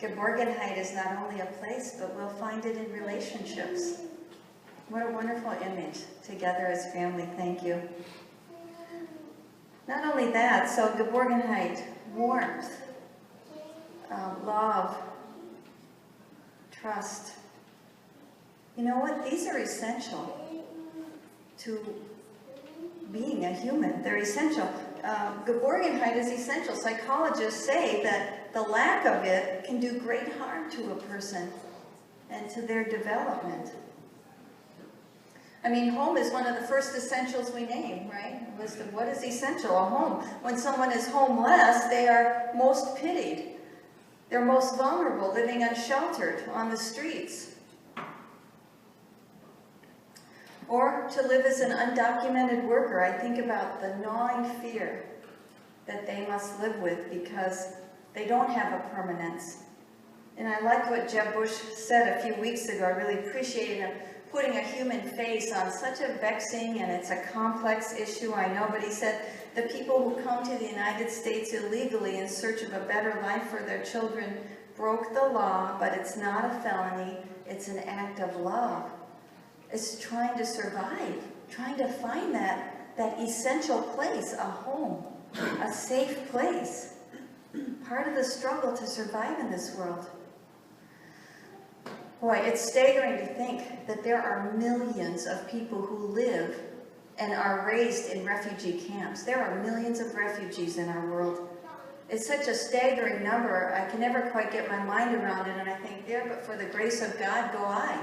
Geborgenheit is not only a place, but we'll find it in relationships. What a wonderful image, together as family. Thank you. Not only that, so Geborgenheit, warmth, love, trust. You know what? These are essential to being a human. They're essential. Geborgenheit is essential. Psychologists say that the lack of it can do great harm to a person and to their development. I mean, home is one of the first essentials we name, right? What is essential? A home. When someone is homeless, they are most pitied. They're most vulnerable, living unsheltered on the streets. Or to live as an undocumented worker. I think about the gnawing fear that they must live with because they don't have a permanence. And I like what Jeb Bush said a few weeks ago. I really appreciated him putting a human face on such a vexing, and it's a complex issue, I know, but he said the people who come to the United States illegally in search of a better life for their children broke the law, but it's not a felony, it's an act of love. It's trying to survive, trying to find that essential place, a home, a safe place. Part of the struggle to survive in this world. Boy, it's staggering to think that there are millions of people who live and are raised in refugee camps. There are millions of refugees in our world. It's such a staggering number, I can never quite get my mind around it, and I think, there, but for the grace of God go I.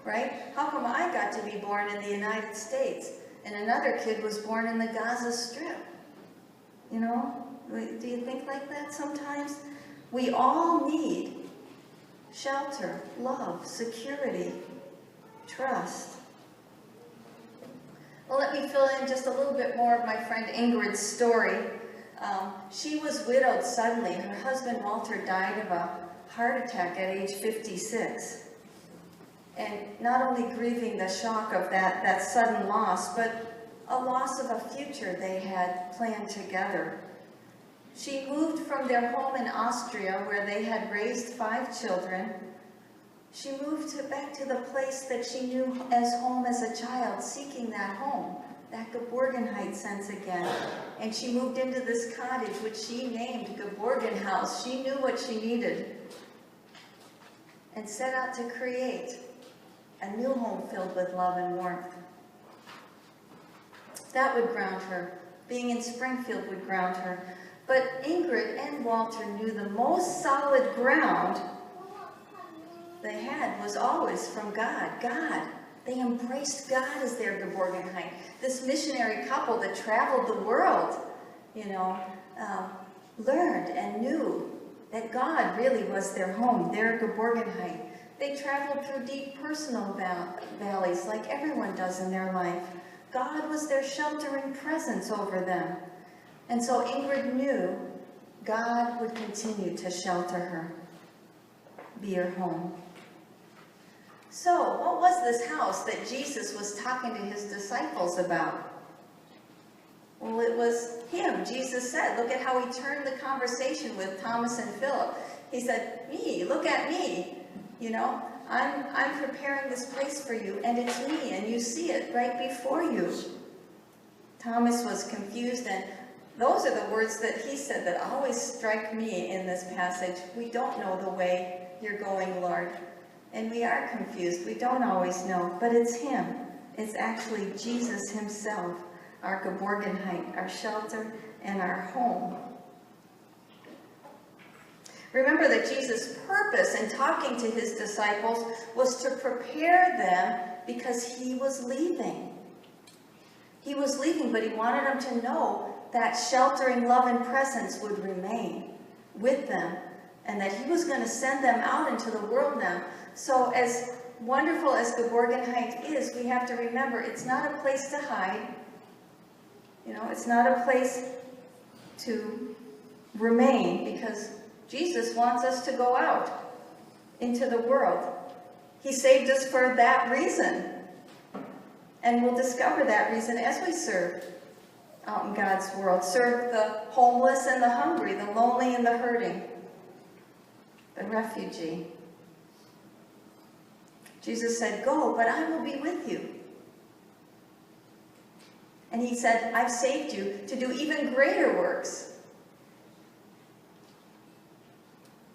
Right? How come I got to be born in the United States and another kid was born in the Gaza Strip? You know, do you think like that sometimes? We all need shelter, love, security, trust. Well, let me fill in just a little bit more of my friend Ingrid's story. She was widowed suddenly. Her husband Walter died of a heart attack at age 56. And not only grieving the shock of that sudden loss, but a loss of a future they had planned together. She moved from their home in Austria, where they had raised 5 children. She moved back to the place that she knew as home as a child, seeking that home, that Geborgenheit sense again. And she moved into this cottage, which she named Geborgen House. She knew what she needed and set out to create a new home filled with love and warmth. That would ground her. Being in Springfield would ground her. But Ingrid and Walter knew the most solid ground they had was always from God. God. They embraced God as their Geborgenheit. This missionary couple that traveled the world, you know, learned and knew that God really was their home, their Geborgenheit. They traveled through deep personal valleys like everyone does in their life. God was their sheltering presence over them. And so Ingrid knew God would continue to shelter her, be her home. So, what was this house that Jesus was talking to his disciples about? Well, it was him. Jesus said, look at how he turned the conversation with Thomas and Philip. He said, me, look at me. You know, I'm preparing this place for you, and it's me, and you see it right before you. Thomas was confused, and those are the words that he said that always strike me in this passage. We don't know the way you're going, Lord. And we are confused. We don't always know, but it's him. It's actually Jesus himself, our Geborgenheit, our shelter, and our home. Remember that Jesus' purpose in talking to his disciples was to prepare them because he was leaving. He was leaving, but he wanted them to know that sheltering love and presence would remain with them and that he was going to send them out into the world now. So as wonderful as Geborgenheit is, we have to remember it's not a place to hide. You know, it's not a place to remain because Jesus wants us to go out into the world. He saved us for that reason. And we'll discover that reason as we serve out in God's world. Serve the homeless and the hungry, the lonely and the hurting. But refugee. Jesus said, "Go, but I will be with you." And he said, "I've saved you to do even greater works."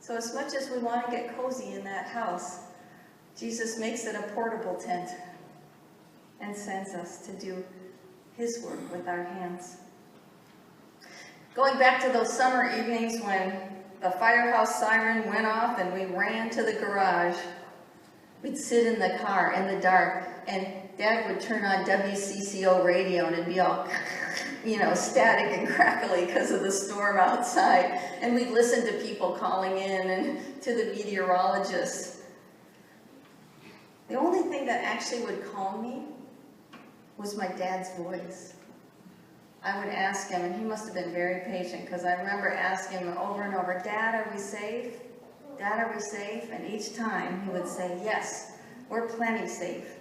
So as much as we want to get cozy in that house, Jesus makes it a portable tent and sends us to do his work with our hands. Going back to those summer evenings when the firehouse siren went off and we ran to the garage, we'd sit in the car in the dark, and Dad would turn on WCCO radio, and it'd be all, static and crackly because of the storm outside. And we'd listen to people calling in and to the meteorologists. The only thing that actually would calm me was my dad's voice. I would ask him, and he must have been very patient, because I remember asking him over and over, "Dad, are we safe? Dad, are we safe?" And each time he would say, "Yes, we're plenty safe."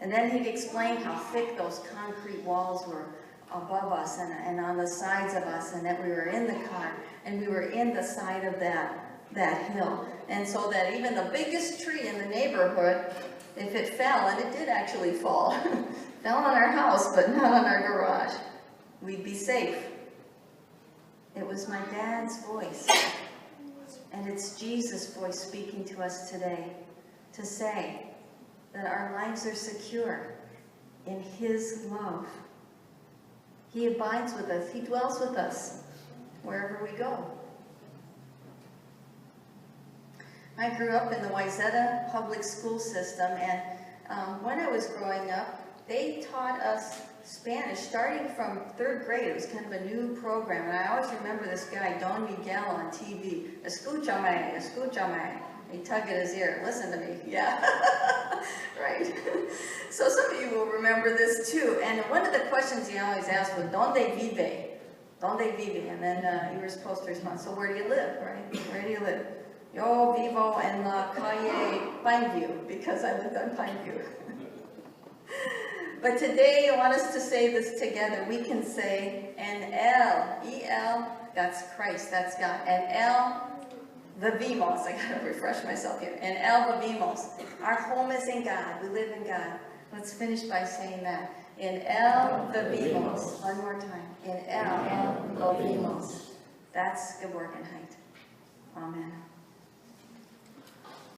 And then he'd explain how thick those concrete walls were above us and on the sides of us, and that we were in the car, and we were in the side of that hill. And so that even the biggest tree in the neighborhood, if it fell, and it did actually fall, fell on our house, but not on our garage, we'd be safe. It was my dad's voice. And it's Jesus' voice speaking to us today to say that our lives are secure in his love. He abides with us. He dwells with us wherever we go. I grew up in the Wayzata public school system, and when I was growing up, they taught us Spanish starting from 3rd grade. It was kind of a new program, and I always remember this guy, Don Miguel, on TV. "Escúchame, escúchame." He tugged at his ear. "Listen to me." Yeah, right. So some of you will remember this too. And one of the questions he always asked was, "Donde vive?" "Donde vive?" And then you were supposed to respond, "So where do you live?" Right? "Where do you live?" "Yo vivo en la calle Pineview," because I lived on Pineview. But today I want us to say this together. We can say, "En él," E-L, that's Christ, that's God. "En él vivimos." I gotta refresh myself here. "En él vivimos." Our home is in God. We live in God. Let's finish by saying that. "En él vivimos." One more time. "En él vivimos." That's Geborgenheit. Amen.